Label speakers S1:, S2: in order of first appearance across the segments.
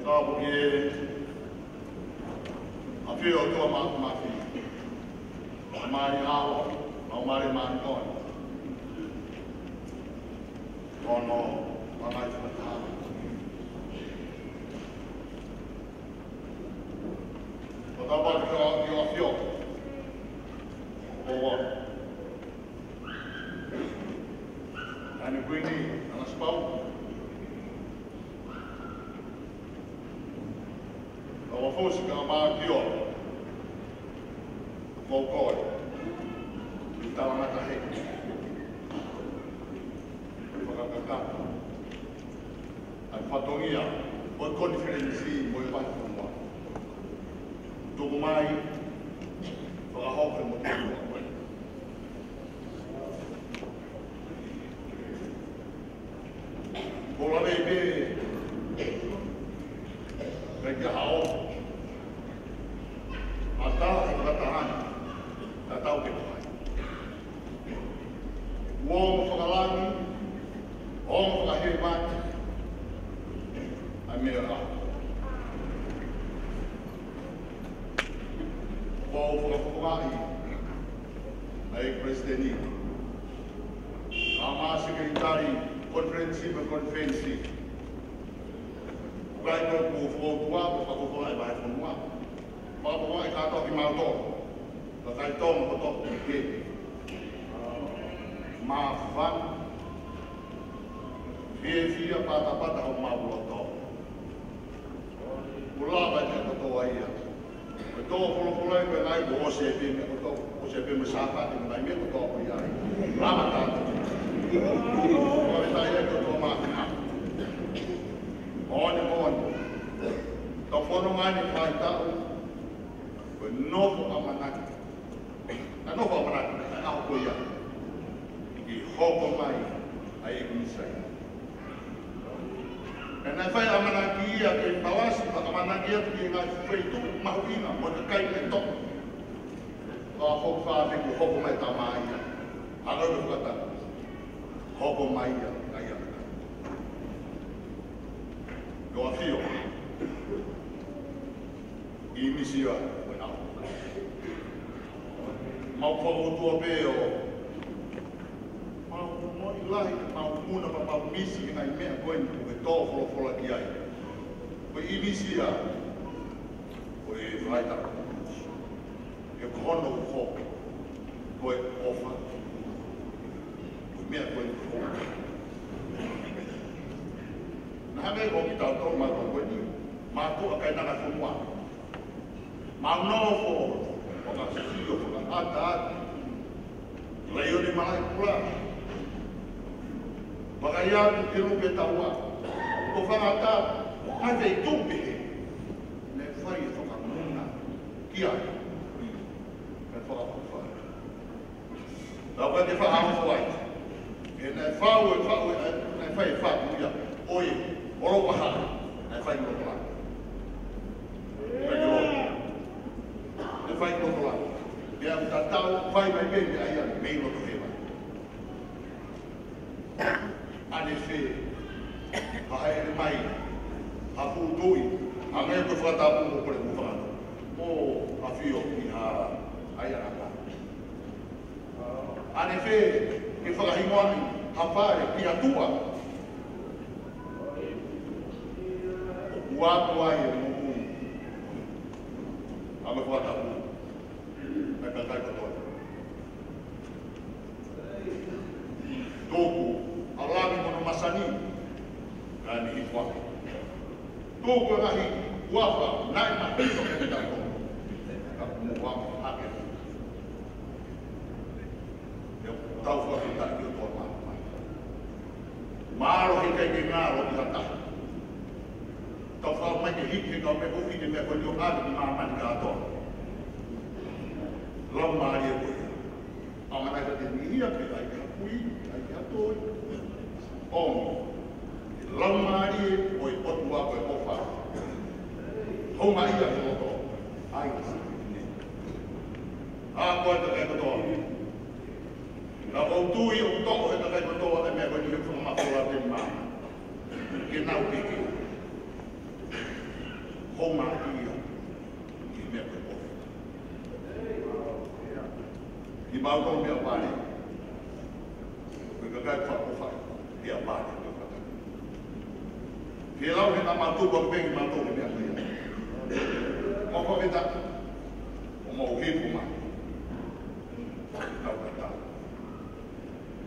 S1: Tau ki a whio tua mawhi. Mari awa, mau mari mani koi. Kono, wangai whakataha. O tau pati ki a whio. O wa. Ani kuini, ana spau. O fosi ka maa ki o. Koi. Tala ngata hei. Whakakakaka. Ai whatongia. Oi konferensi mo i wai whanua. Tuku mai. Whakahoke mo tēnua koe. Kola rei me. Rei kia hao. Ata e whakatahani. Tau ke pai. Uomo whakalangi, omo whakahere mati, ai mea rā. Wau whakawhakai, ai Presidenti. Maa Sekretari, konferensi me konferensi. Ukai koe ku whautua, whakawhakai mai whanua. Whakawhakai kātoa ki mātoa. Kai tōma ko tōku ki ke. Mā whan. Whia pata ho mā tō. Ulawa te katoa ia. Ko tō wholowholoi koe ngai ko OCP me ko tō. OCP me sāpati me ngai me ko tōku ia. Rama tātou. Koe tai e ko tō mā whina. Mōni. Tō whono ngani kai tau. Koe noho amanaki. Na no va para na ho ia ki hoko mai ai e misai na fai amana ki ia ke palasi pa amana ki ia ki ngai feito mahuina mo te kai te to ka hoko fa me ki hoko mai ta mai ia alo do kata hoko mai ia ai ia yo afio I misia mau whautua pēo. Mau ilahi, mau muna pa mau misi ngai mea koe ni koe tō whola ki ai. Koe I misia, koe whaitara. E kono ko koe ofa. Koe mea koe ni koe. Nā hame ko ki tau tō mātou koe ni, mātou a kai nanga whanua. Mau nōwho, whaka sio, whaka ata. Leo ni malai pula. Waka iatu te rupe taua. Ko whangata, hai vei tupe he. Ne whai e whaka muna. Ki ai. Ne whaka whai. Tau ka te whaka whai. E ne whau e, ne whai e whai uia. Oi, oro waha. Ne whai uia. Vai controlar. E a tatau vai bem aí a meio do tema. A nefe, a ele mai, a putui, a meio que foi tabu por exemplo. O a fio que a aí a cá. A nefe que fala rimoni, a pare que a tua. O ato aí no a me foi tabu. Kai katoa. Tōku, alami mono masani, kani I whaka. Tōku ngahi, uawa, nai mahito ke te tako. Ka kumu wama hake. Tau whaki taki o tō maa. Māro he kai ke ngāro I hata. Tau whaka mai ke hiki kau me uhi te mea koe ni o āki ki māmani ka atoa. Lau maari e koe. Amana ka te mihia ke ai ka pui, ai ka toi. Ongo. Lau maari e oi otu a koe ofa. Honga ia ke oto. Ai ka sikine. A koe te kai kotoa. Na o tui o toko he te kai kotoa te mea koe ni he whamafora te maa. Ke nau peke. mau tau mea pare. Koe kakai whakowhai, hea pare. He lau he na mātou wa pengi mātou mea pare. Mo whaweta, o mau hepo mai. Tau kata.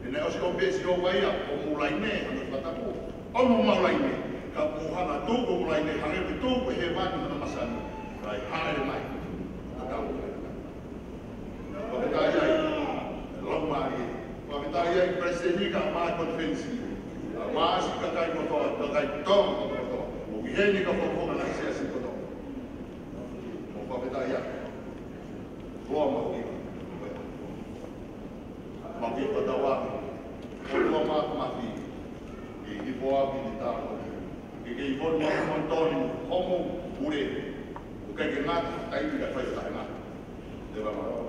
S1: E nei osi o pesi o waia, o mulai ne, anu whatako. O mo maulai ne, ka puhana tōko mulai ne, harepi tōko he wani na masani. Rai hare mai. Tau kata. Whakatai ai, Lomari, whakatai ai Presidente ka maa konfensi. Maa si kakai kotoa, kakai tonga kotoa. O hiheni ka whakonga na sea si kotoa. O whakatai ai. Roa mahiwa. Mahiwa tawaki. O roa maa mahi. I hipo api ni tāko. I ke i honu maa montoni, homo, ure. O kai ke ngāti, taimi ka whaitai ngāti. Te wamaro.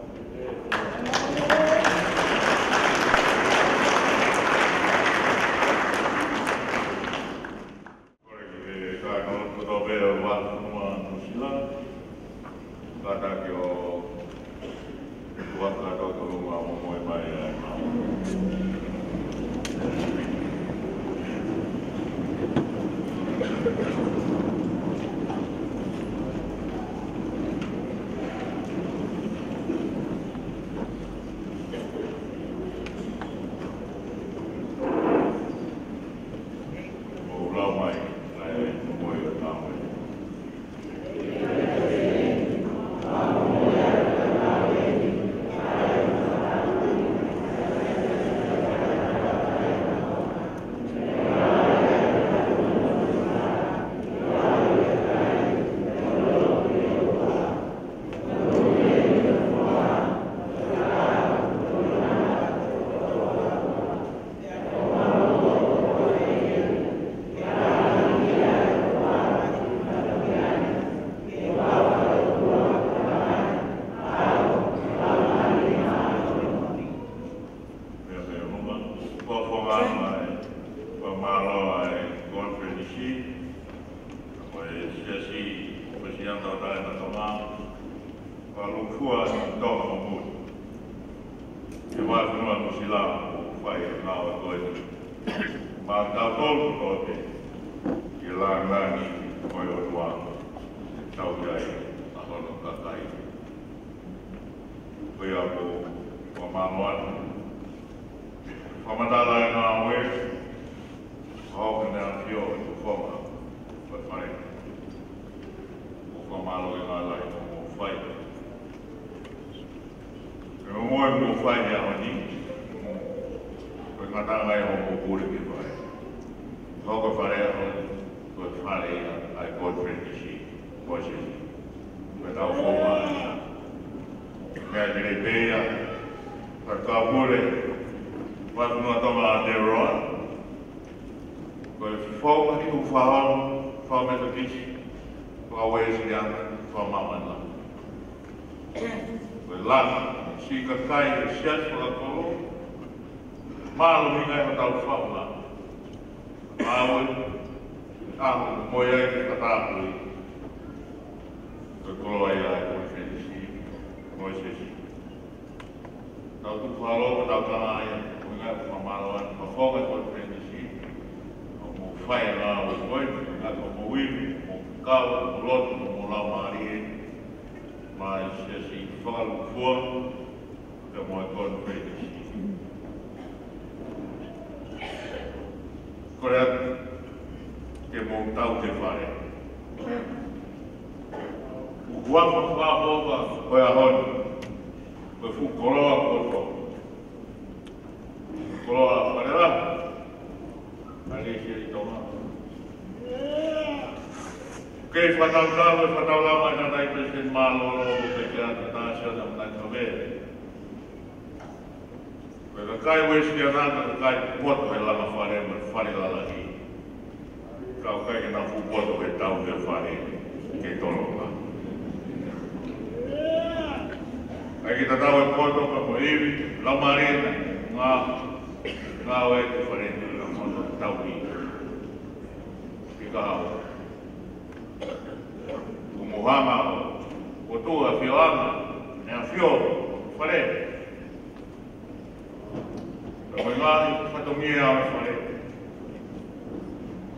S1: Kamangai, Patomia, Fare.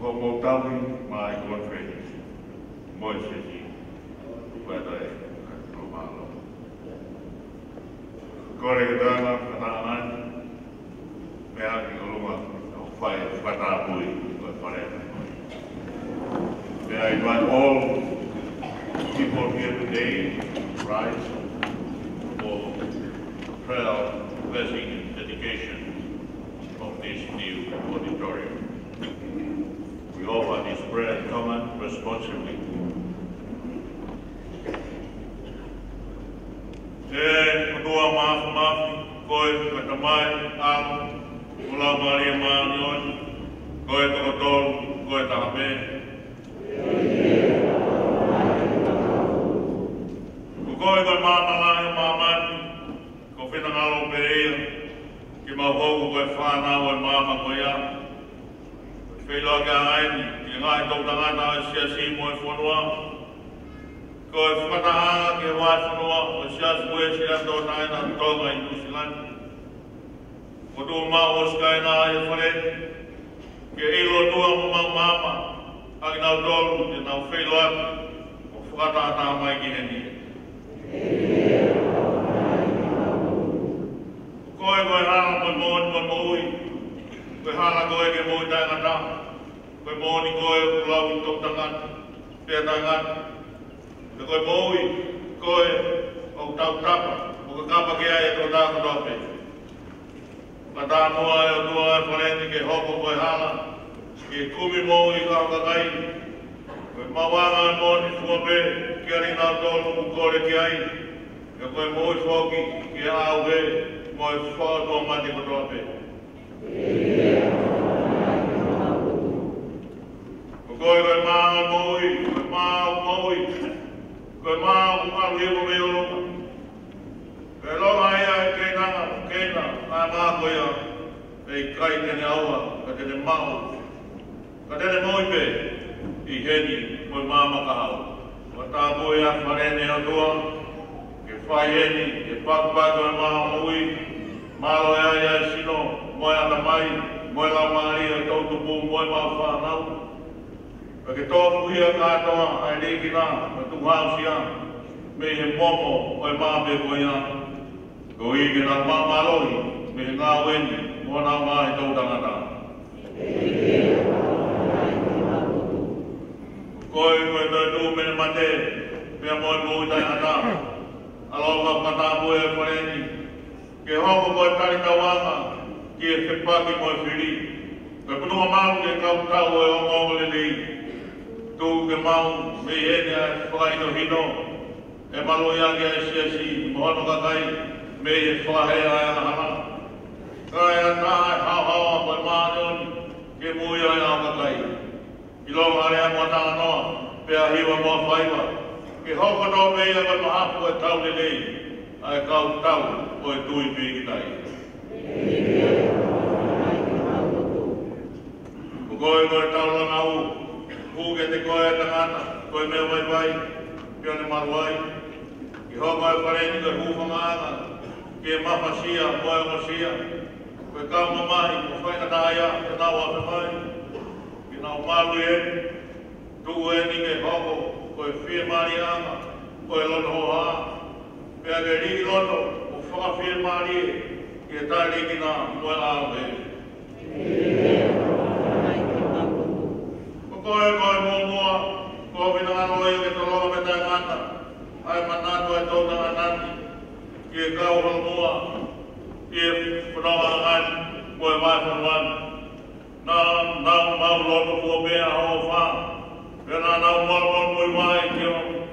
S1: Como Tawi, my country, Moisesi, Whether Romano. Corregana, Panaman, Meaki Oluma, Fire, Patapui, or forever. May I invite all people here today to rise for prayer, blessing, and dedication of this new auditorium. We offer this prayer in common responsibly. Kedua maaf koe katamai am mula Maria Manion koe tokotol koe tahape. Koe koe mama lai maman ko finangalo pereia ki mahoku koe whanau e mama koe ya. Whailoa ka aini ki ngai tau tangata siasi moe whanua. Ko e whakataanga ke wai whanua o sias koe sila tō taina tonga i New Zealand. Ko tō mao skai nā e whare, ke ilo tua mo mau mama, aki nau tōru te nau whailo atu, o whakatata mai ki heni. Koe koe hana koe mōni koe mōi, koe hana koe ke mōi taingata, koe mōni koe kulau i tō tangata, pia tangata. Te koe mōi, koe o tau tapa, o ka kapa ke ai e tō tāku tōpe. Ka tā noa e o tua e whaneti ke hoko koe hala, ke kumi mōi ka o kakai. Koe mawanga e mōni fuape, ke ari nā tōlu ku kore ke ai. Ke koe mōi whoki, ke au he, mōi whātua mati ko tōpe. Koe koe maa mōi, koe maa mōi, koe maa umaru hiko me olunga. Koe longa ia e keina, nā maa koe a, e kai tene aua, ka tene mau. Ka tene moipe, i heni, koe maa makahau. Wa tā koe a wharene o tua, ke whai heni, e pakpako e maa mui, malo ea ia e sino, moe ana mai, moe lau maari e tautupu, moe maa whanau. Ke tōku ia kātoa ai reki nā, me tu hausia, me he momo o e māpe koe ia. Ko i ke nā māmaroi, me he ngā weni, mo nā mā he tau tangata. Koe koe toi tū mene mate, pia moi mui tai hata. Aloha pata mui e whareni, ke hoko koe tari tawanga, ki e whipaki moi whiri. Koe punua māu ke kau tau e ongo le nei. Tū ke mau, me hene a whakaino hino, e malo iangi a siasi, mohono kakai, me e whakahea ai ana hana. Kai a tāi hau-haua koe mānioni, ke mui ai au kakai. I longa area mua tanga noa, pea hiwa mua whaiwa, ke hoko tō meia koe mahapu e tau le nei, ai kau tau o e tui piki tai. Koe koe tau lana u, Kuke te koe e tangata, koe mea wai, pia ne maruai. Ki hoko e whareni koe hūwhanga anga, ke mawhasia, moe masia. Koe kau mamai, ko whaina tāia, te nau ape mai. Ki nau maru e, tuku e ni ke hoko, koe whie mari anga, koe loto hoa. Pia ke riki loto, ko whakawhie mari e, ki e tāri ki nā, moe ao e. Koe mua, ko vina alo e ke toloa me tai ngata, ai manatu e tōna anati, ki e kau hal mua, ki e whanawa angan, koe mai whanuan. Nau mau loto kua mea hao wha, pena nau malmon mui mai, ki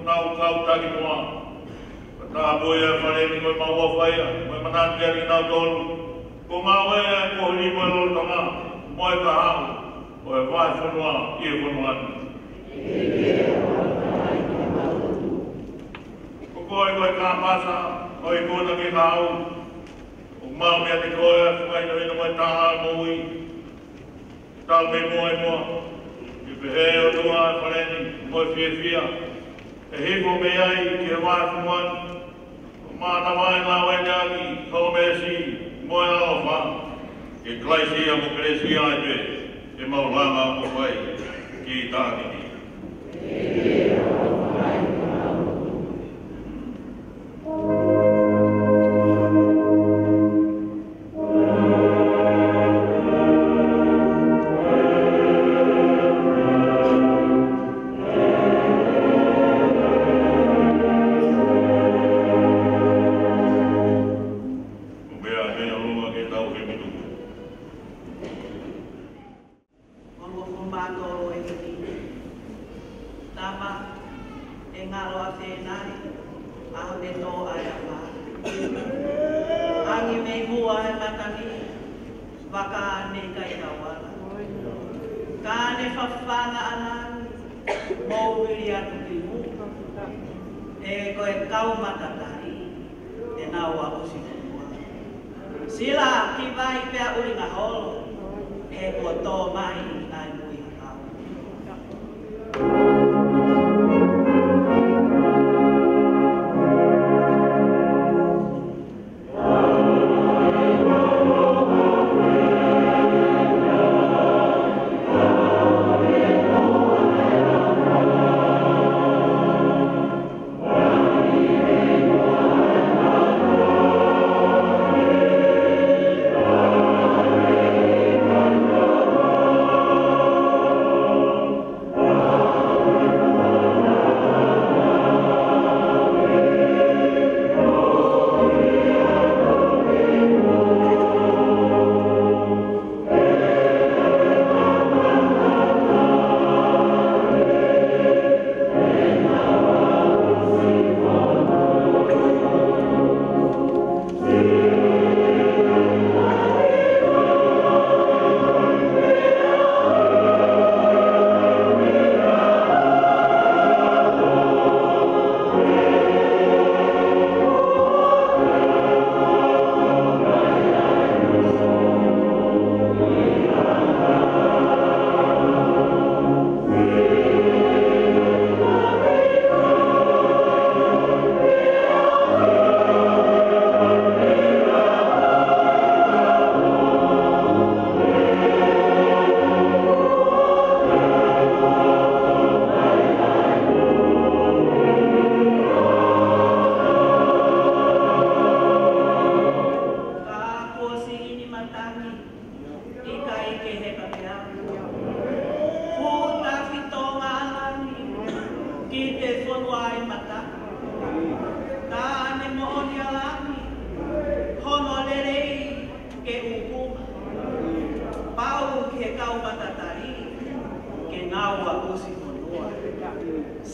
S1: nau kau taki mua. Tā boi e whareni koe maua whaia, koe manatu e nau tolu, ko mau e ko hini moe lolo tanga, moe ka hau. O e vai whanua, i e whanua atu. Ko koe koe kā pasa, koe kona ki ka au. O mau mea te koe, whaino ina mai tāha mōi. Tāu me moa. I pehe o tua e whareni, moe whia. E hiko me ai ki e vai whanua atu. O māna mai ngā wai nāki, kau me si, moe alo wha.
S2: Eklesia mo Eklesia e e maulanga mo vai ki tātiti.
S3: Sila kibai pea uri ngahol, koto mai ai mui hakau.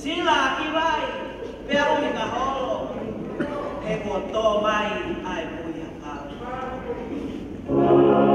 S3: Sila kibai pea uri ngahol, koto mai ai mui hakau.
S4: Amen.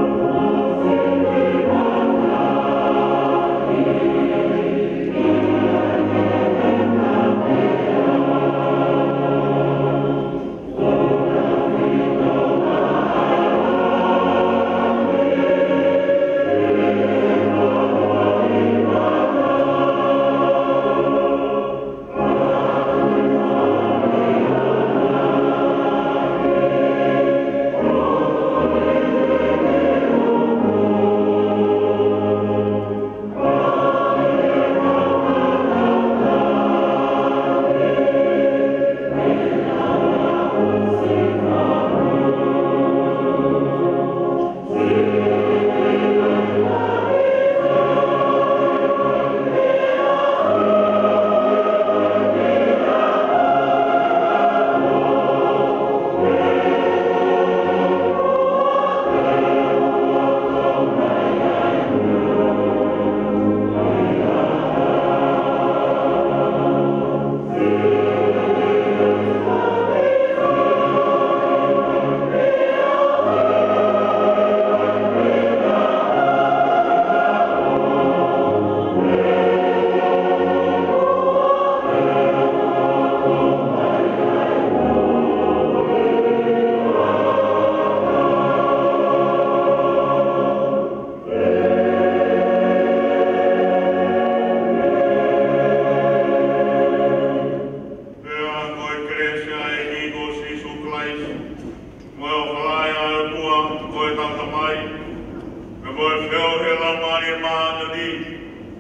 S2: Maria Manadi,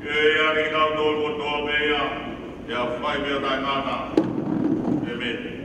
S2: Yari Naldol Tobea, Ya 5 years I nana. Amen.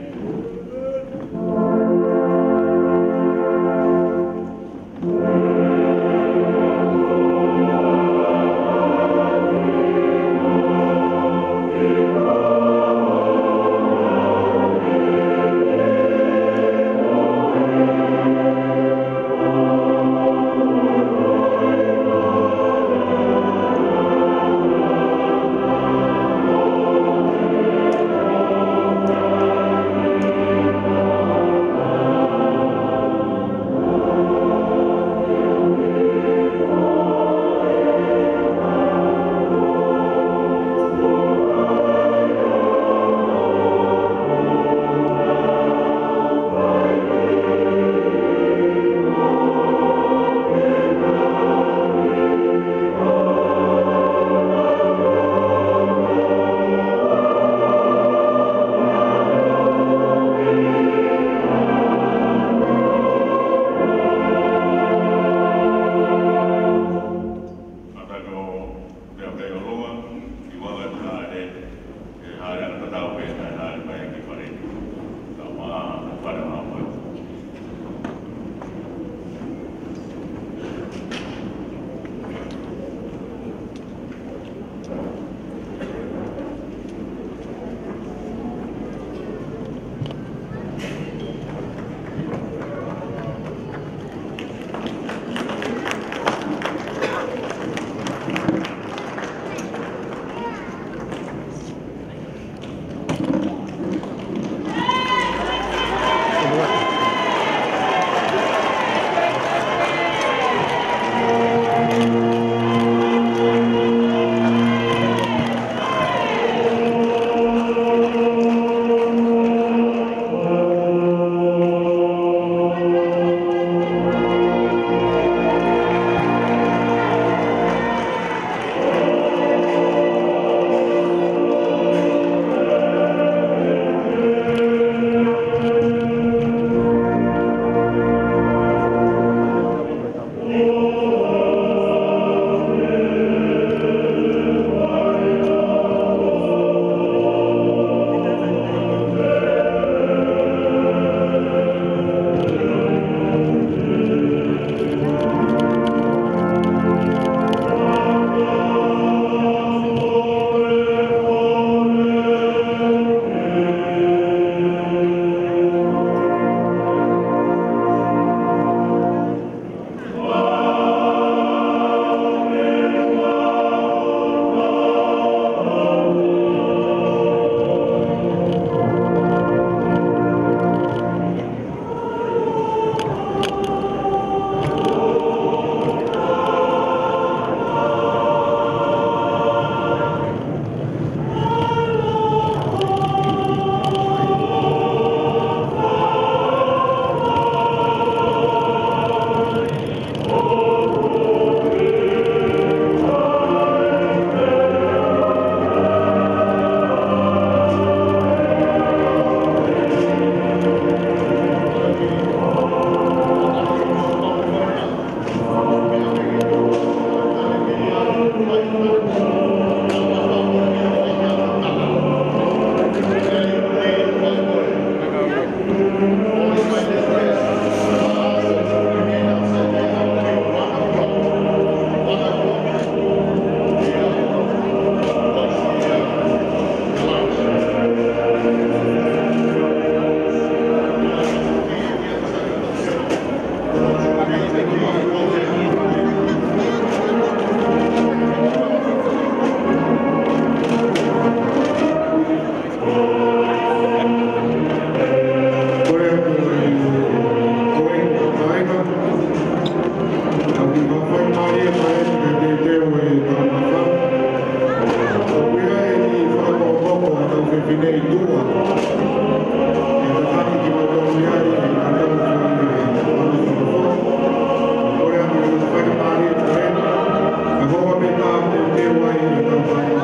S4: Thank you.